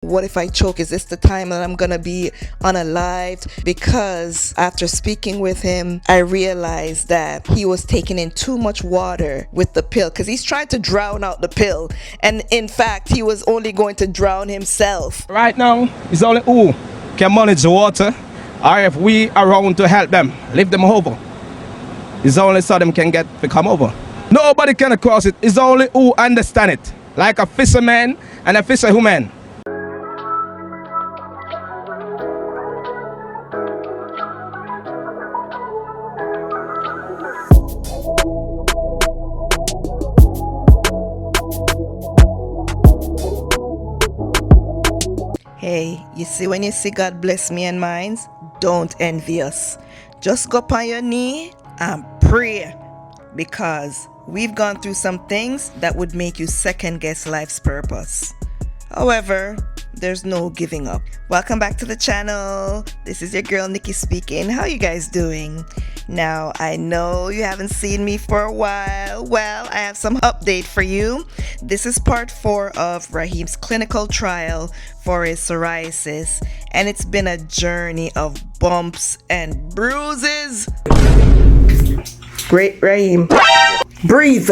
What if I choke? Is this the time that I'm gonna be unalived? Because after speaking with him, I realized that he was taking in too much water with the pill, because he's trying to drown out the pill, and in fact he was only going to drown himself. Right now, it's only who can manage the water, or if we around to help them, lift them over. It's only so them can come over. Nobody can cross it. It's only who understand it. Like a fisherman and a fisherwoman. Hey, you see, when you see God bless me and mine, don't envy us. Just go up on your knee and pray, because we've gone through some things that would make you second guess life's purpose. However, there's no giving up. Welcome back to the channel. This is your girl Nikki speaking. How you guys doing? Now, I know you haven't seen me for a while. Well, I have some update for you. This is part 4 of Raheem's clinical trial for his psoriasis, and it's been a journey of bumps and bruises. Great, Raheem. Breathe.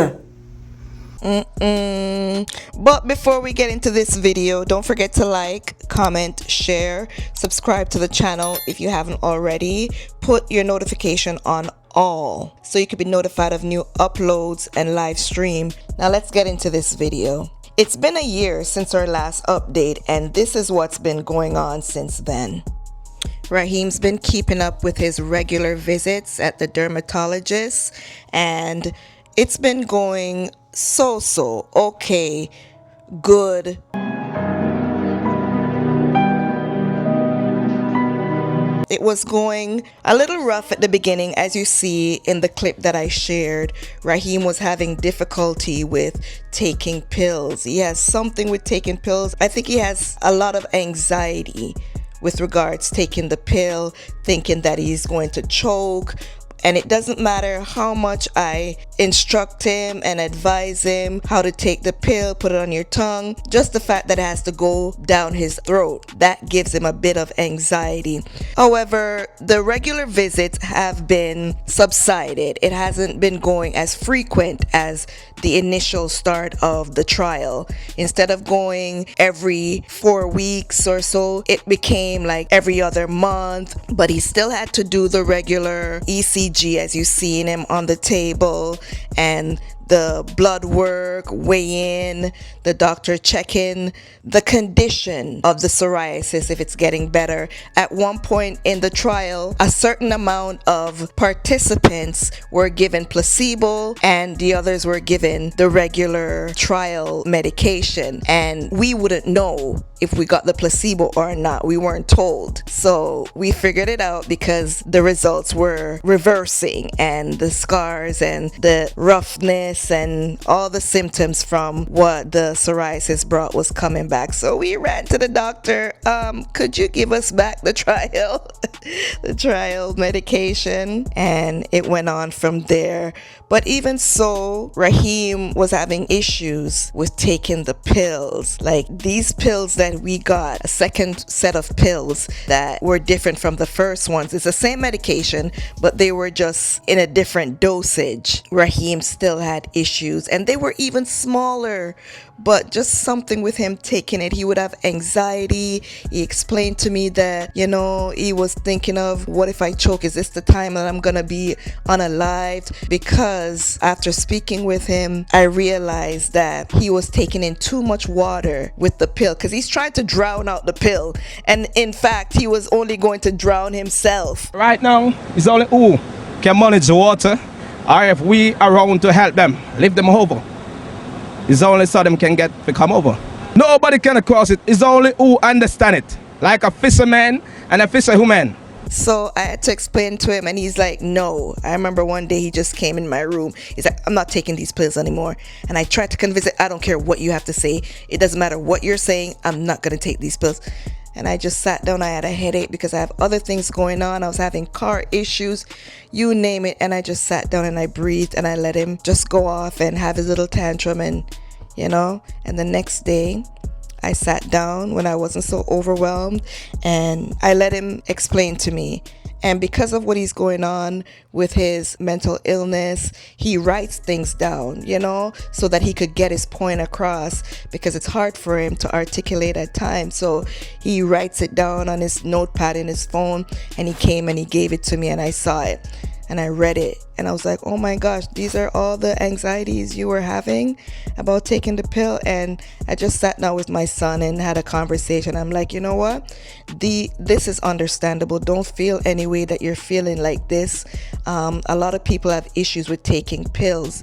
But before we get into this video, don't forget to like, comment, share, subscribe to the channel if you haven't already. Put your notification on all so you can be notified of new uploads and live stream. Now let's get into this video. It's been a year since our last update, and this is what's been going on since then. Raheem's been keeping up with his regular visits at the dermatologist, and it's been going so okay, good. It was going a little rough at the beginning, as you see in the clip that I shared. Raheem was having difficulty with taking pills. He has something with taking pills. I think he has a lot of anxiety with regards taking the pill, thinking that he's going to choke. And it doesn't matter how much I instruct him and advise him how to take the pill, put it on your tongue, just the fact that it has to go down his throat, that gives him a bit of anxiety. However, the regular visits have been subsided. It hasn't been going as frequent as the initial start of the trial. Instead of going every 4 weeks or so, it became like every other month, but he still had to do the regular ECG, as you see him on the table, and the blood work, weigh in, the doctor checking the condition of the psoriasis, if it's getting better. At one point in the trial, a certain amount of participants were given placebo and the others were given the regular trial medication, and we wouldn't know if we got the placebo or not. We weren't told. So we figured it out because the results were reversing, and the scars and the roughness and all the symptoms from what the psoriasis brought was coming back. So we ran to the doctor. Could you give us back the trial the trial medication? And it went on from there. But even so, Raheem was having issues with taking the pills. Like these pills that we got, a second set of pills that were different from the first ones. It's the same medication, but they were just in a different dosage. Raheem still had issues, and they were even smaller, but just something with him taking it. He would have anxiety. He explained to me that, he was thinking of, what if I choke? Is this the time that I'm gonna be unalived? Because after speaking with him, I realized that he was taking in too much water with the pill, because he's trying to drown out the pill, and in fact he was only going to drown himself. Right now, it's only who can manage the water, or if we around to help them, lift them over. It's only so them can come over. Nobody can cross it. It's only who understand it. Like a fisherman and a fisherwoman. So I had to explain to him, and he's like, no. I remember one day he just came in my room. He's like, I'm not taking these pills anymore. And I tried to convince him, I don't care what you have to say. It doesn't matter what you're saying. I'm not going to take these pills. And I just sat down. I had a headache because I have other things going on. I was having car issues, you name it. And I just sat down and I breathed and I let him just go off and have his little tantrum, and and the next day I sat down when I wasn't so overwhelmed and I let him explain to me. And because of what he's going on with his mental illness, he writes things down, so that he could get his point across, because it's hard for him to articulate at times. So he writes it down on his notepad in his phone, and he came and he gave it to me, and I saw it. And I read it and I was like, oh my gosh, these are all the anxieties you were having about taking the pill. And I just sat down with my son and had a conversation. I'm like, you know what? This is understandable. Don't feel any way that you're feeling like this. A lot of people have issues with taking pills.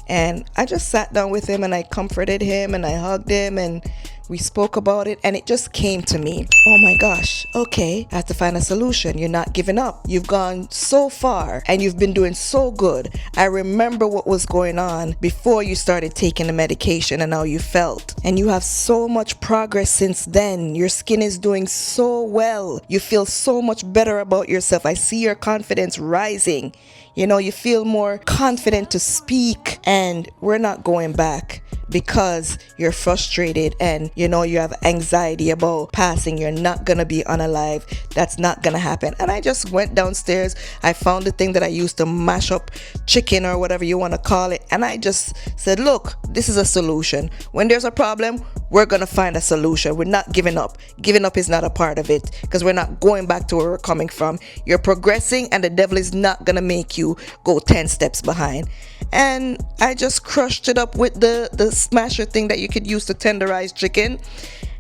And I just sat down with him and I comforted him and I hugged him and we spoke about it, and it just came to me. Oh my gosh, okay, I have to find a solution. You're not giving up. You've gone so far and you've been doing so good. I remember what was going on before you started taking the medication and how you felt. And you have so much progress since then. Your skin is doing so well. You feel so much better about yourself. I see your confidence rising. You feel more confident to speak, and we're not going back because you're frustrated and you have anxiety about passing. You're not gonna be unalive. That's not gonna happen. And I just went downstairs. I found the thing that I used to mash up chicken or whatever you want to call it, and I just said, look, this is a solution. When there's a problem, we're gonna find a solution. We're not giving up. Giving up is not a part of it, because we're not going back to where we're coming from. You're progressing, and the devil is not gonna make you go 10 steps behind. And I just crushed it up with the smasher thing that you could use to tenderize chicken.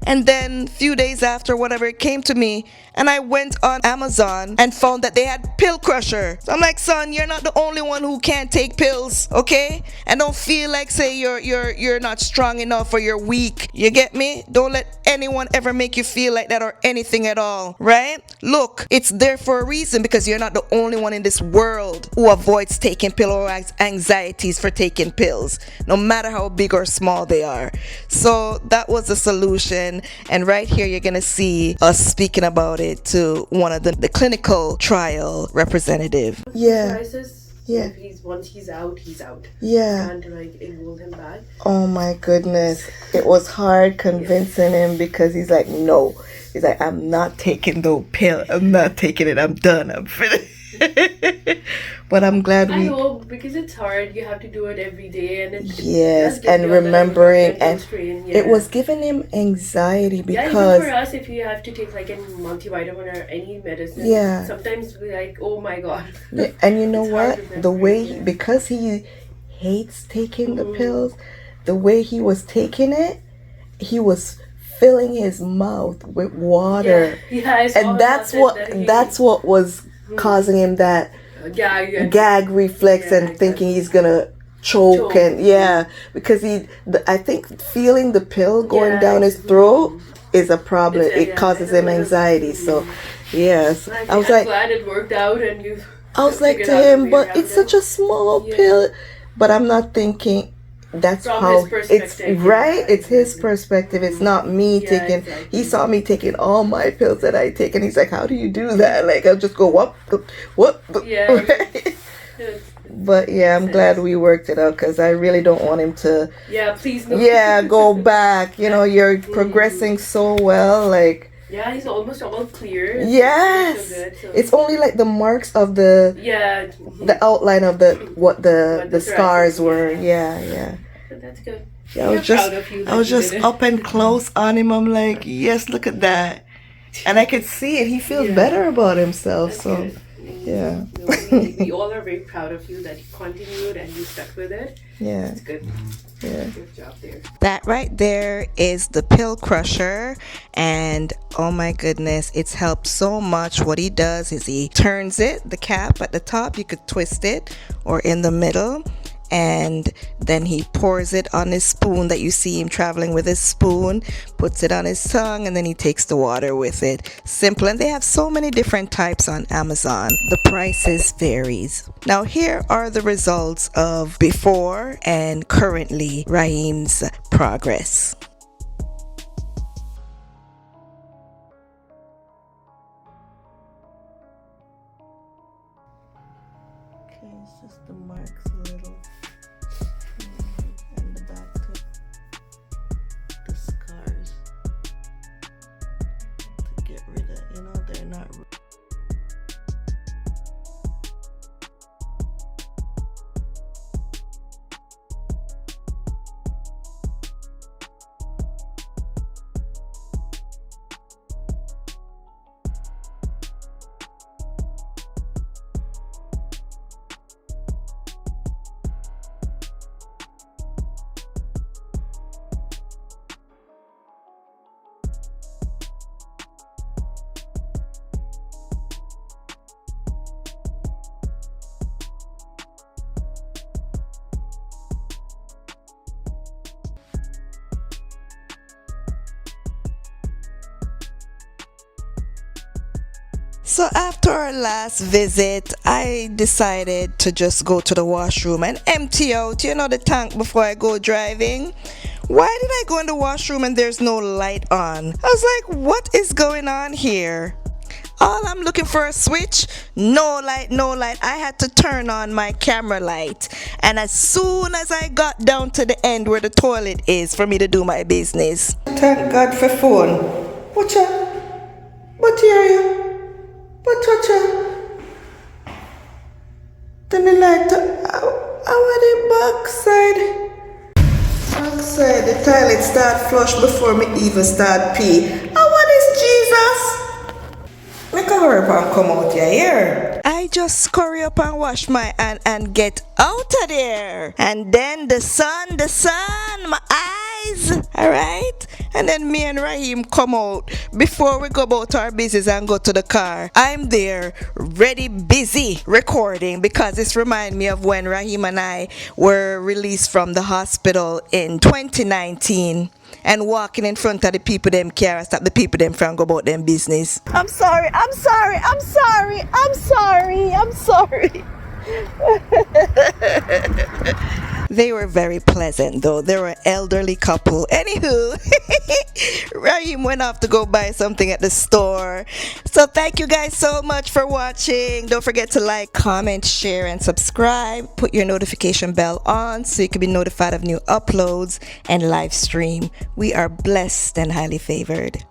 And then a few days after, whatever, it came to me, and I went on Amazon and found that they had pill crusher. So I'm like, son, you're not the only one who can't take pills, okay? And don't feel like, say, you're not strong enough or you're weak. You get me? Don't let anyone ever make you feel like that or anything at all, right? Look, it's there for a reason, because you're not the only one in this world who avoids taking pill or has anxieties for taking pills, no matter how big or small they are. So that was the solution. And right here, you're going to see us speaking about it to one of the clinical trial representative. Yeah. Yeah. Once he's out, he's out. Yeah. Can't enroll him back. Oh my goodness. It was hard convincing him, because he's like, no. He's like, I'm not taking the pill. I'm not taking it. I'm done. I'm finished. But I'm glad I know, because it's hard. You have to do it every day, and yes, and remembering, and it was giving him anxiety, because even for us, if you have to take like a multivitamin or any medicine, sometimes we're like, oh my god. And you know what? The way because he hates taking the pills, the way he was taking it, he was filling his mouth with water, and that's what was causing him that gag reflex, and thinking he's gonna choke. And because I think feeling the pill going down his throat is a problem. It causes him anxiety. So yes, I was like, glad it worked out, and I was like to him, but it's such a small pill. But I'm not thinking that's from how it's right. It's his perspective. It's not me taking. Exactly. He saw me taking all my pills that I take, and he's like, "How do you do that?" Like, I'll just go what? Yeah. But I'm glad we worked it out, because I really don't want him to. Yeah, please no. Yeah, go back. You're progressing so well. Like. Yeah, he's almost all clear. Yes, so good, so. It's only like the marks of the outline of the scars were. Yeah. But that's good. Yeah, I was just up and close on him. I'm like, yes, look at that, and I could see it. He feels better about himself. That's so good. Yeah. We all are very proud of you that you continued and you stuck with it. Yeah. It's good. Yeah. Good job there. That right there is the pill crusher, and oh my goodness, it's helped so much. What he does is he turns it, the cap at the top, you could twist it, or in the middle, and then he pours it on his spoon that you see him traveling with his spoon, puts it on his tongue, and then he takes the water with it. Simple. And they have so many different types on Amazon. The prices varies. Now here are the results of before and currently Raheem's progress. Okay, it's just the marks a little. And the back too. The scars. get rid of, you know, they're not. So after our last visit, I decided to just go to the washroom and empty out, you know, the tank before I go driving. Why did I go in the washroom and there's no light on? I was like, what is going on here? All I'm looking for a switch, no light, no light. I had to turn on my camera light. And as soon as I got down to the end where the toilet is for me to do my business. Thank God for phone. Watch out. What hear you? But touch then the light our the backside the toilet start flush before me even start pee. What is Jesus? Make a hurry up and come out here. I just scurry up and wash my hand and get out of there. And then the sun, my eyes. Alright? And then me and Raheem come out before we go about our business and go to the car. I'm there, ready, busy, recording because this reminds me of when Raheem and I were released from the hospital in 2019 and walking in front of the people them care and stop the people them from go about them business. I'm sorry. They were very pleasant though. They were an elderly couple. Anywho, Raheem went off to go buy something at the store. So thank you guys so much for watching. Don't forget to like, comment, share, and subscribe. Put your notification bell on so you can be notified of new uploads and live stream. We are blessed and highly favored.